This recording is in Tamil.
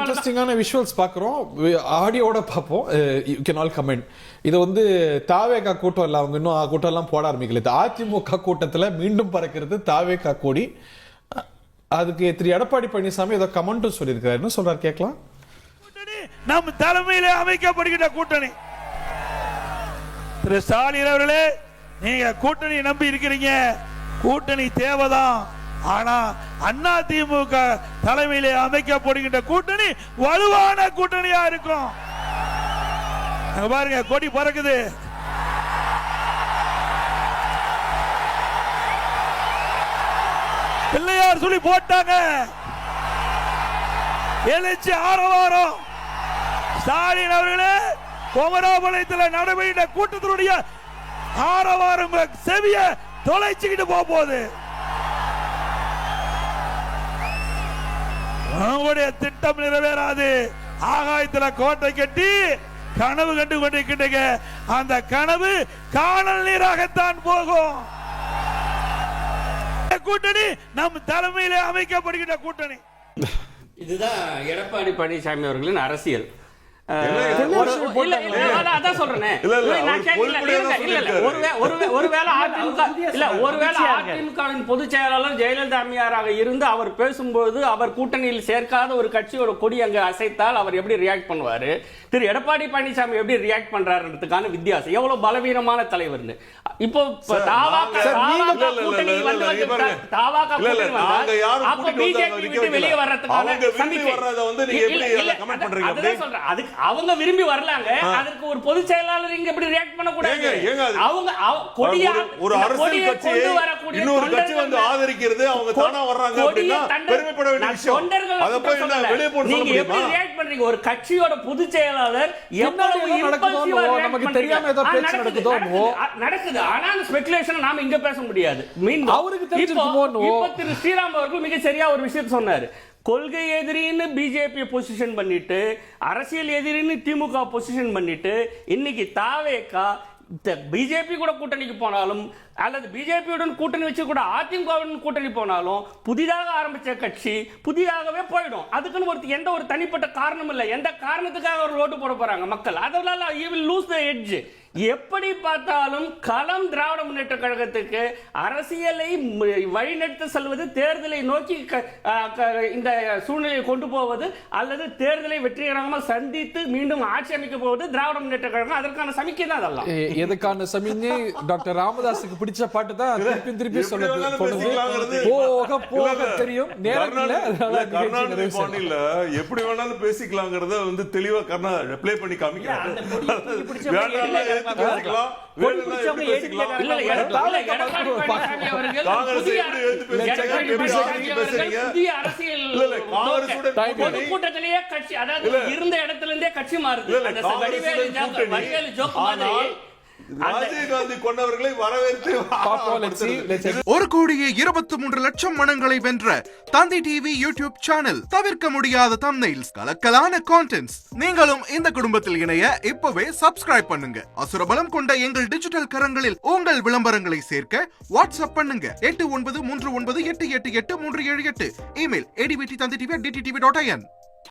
இன்ட்ரெஸ்டிங்கான விஷுவல்ஸ் பார்க்குறோம், ஆடியோட பார்ப்போம். You can all comment. இது வந்து தாவேகா கூட்டம் இல்லை, அவங்க இன்னும் கூட்டம் எல்லாம் போட ஆரம்பிக்கல. அதிமுக கூட்டத்தில் மீண்டும் பறக்கிறது தாவேகா கொடி. அதுக்கு திரு எடப்பாடி பழனிசாமி ஏதோ கமெண்ட்டும் சொல்லியிருக்காரு. என்ன சொல்றாரு கேட்கலாம். நம் தலைமையிலே அமைக்கப்படுகின்ற கூட்டணி. திரு ஸ்டாலின் அவர்களே, நீங்க கூட்டணி நம்பி இருக்கிறீங்க, கூட்டணி தேவைதான். ஆனா அதிமுக தலைமையிலே அமைக்கப்படுகின்ற கூட்டணி வலுவான கூட்டணியா இருக்கும். பாருங்க, கொடி பறக்குது. பிள்ளையார் சொல்லி போட்டாங்க, எழுச்சி ஆரவாரம். ஸ்டாலின் அவர்களே, குமராபாளையத்தில் நடைபெற்ற கூட்டத்தினுடைய ஆரவாரம் செவிய தொலைச்சுக்கிட்டு போகுது. அவங்களுடைய திட்டம் நிறைவேறாது. ஆகாயத்தில் கோட்டை கட்டி கனவு கண்டு கொண்டிருக்கின்ற அந்த கனவு காணல் நீராகத்தான் போகும். கூட்டணி நம் தலைமையிலே அமைக்கப்படுகின்ற கூட்டணி. இதுதான் எடப்பாடி பழனிசாமி அவர்களின் அரசியல். பொதுச் செயலாளர் ஜெயலலிதா அம்மையாராக இருந்து அவர் பேசும்போது அவர் கூட்டணியில் சேர்க்காத ஒரு கட்சியோட கொடி அங்க அசைத்தால் அவர் எப்படி ரியாக்ட் பண்ணுவாரு, திரு எடப்பாடி பழனிசாமி எப்படி ரியாக்ட் பண்றாருன்றதுக்கான வித்தியாசம். எவ்வளவு பலவீனமான தலைவர்னு இப்போ வெளியே வர்றதுக்கான அவங்க விரும்பி வரலாங்க. அதுக்கு ஒரு பொதுச் செயலாளர் இங்க எப்படி ரியாக்ட் பண்ண கூடாது. அவங்க ஒரு அரசியல் கட்சி இன்னொரு கட்சி வந்து ஆதரிக்கிறது, அவங்க தானா வர்றாங்க அப்படினா பெருமைப்பட வேண்டிய விஷயம். அத போய் என்ன வெளிய போட சொல்ல முடியுமா? எப்படி ரியாக்ட் பண்றீங்க? ஒரு கட்சியோட பொதுச் செயலாளர் எவ்வளவு நடக்குதோ நமக்கு தெரியாம ஏதோ பேச்சு நடக்குது. ஆனா ஸ்பெகுலேஷன் நாம இங்க பேச முடியாது. மீண்டும் அவருக்கு தெரிஞ்சிருக்குமோ. இப்போ திரு ஸ்ரீராம் அவர்கள் மிக சரியா ஒரு விஷயம் சொன்னாரு. கொள்கை எதிரின்னு பிஜேபி பொசிஷன் பண்ணிட்டு, அரசியல் எதிரின்னு திமுக பொசிஷன் பண்ணிட்டு, இன்னைக்கு தாவேகா பிஜேபி கூட கூட்டணிக்கு போனாலும் அல்லது பிஜேபியுடன் கூட்டணி வச்சு கூட அதிமுகவுடன் கூட்டணி போனாலும் புதிதாக ஆரம்பிச்ச கட்சி புதிதாகவே போயிடும். அதுக்குன்னு எந்த ஒரு தனிப்பட்ட காரணம் இல்லை. எந்த காரணத்துக்காக ஒரு ஓட்டு போட போறாங்க மக்கள், அதனால you will lose the edge. எப்படி பார்த்தாலும் களம் திராவிட முன்னேற்ற கழகத்துக்கு அரசியலை வழிநடத்த செல்வது, தேர்தலை நோக்கி இந்த சூழ்நிலையை கொண்டு போவது அல்லது தேர்தலை வெற்றிகரமாக சந்தித்து மீண்டும் ஆட்சி அமைக்க போவது திராவிட முன்னேற்ற கழகம். அதற்கான சமிக்கை தான் அதெல்லாம். எதுக்கான சமிக்கை? டாக்டர் ராமதாஸுக்கு பிடிச்ச பாட்டு தான் திருப்பி சொல்லுது. போக போக தெரியும், நேரம் இல்ல. கருணாநிதி பாணியில எப்படி வேணாலும் பேசிக்கலாங்கிறத வந்து தெளிவா கருணாநிதி ப்ளே பண்ணி காமிக்கிறாங்க. கூட்டத்திலேயே கட்சி, அதாவது இருந்த இடத்துல இருந்தே கட்சி மாறுது. ராஜீவ் காந்தி கொண்டவர்களை வரவேற்று 1,23,00,000 மனங்களை வென்ற தந்தி டிவி யூடியூப் சேனல். தவிர்க்க முடியாத தம்ப்நெயில்ஸ், கலக்கலான கான்டென்ட்ஸ். நீங்களும் இந்த குடும்பத்தில் இணைய இப்பவே சப்ஸ்கிரைப் பண்ணுங்க. அசுரபலம் கொண்ட எங்கள் டிஜிட்டல் கரங்களில் உங்கள் விளம்பரங்களை சேர்க்க வாட்ஸ்அப் பண்ணுங்க. 8939888838. Email advtthanditv@dttv.in.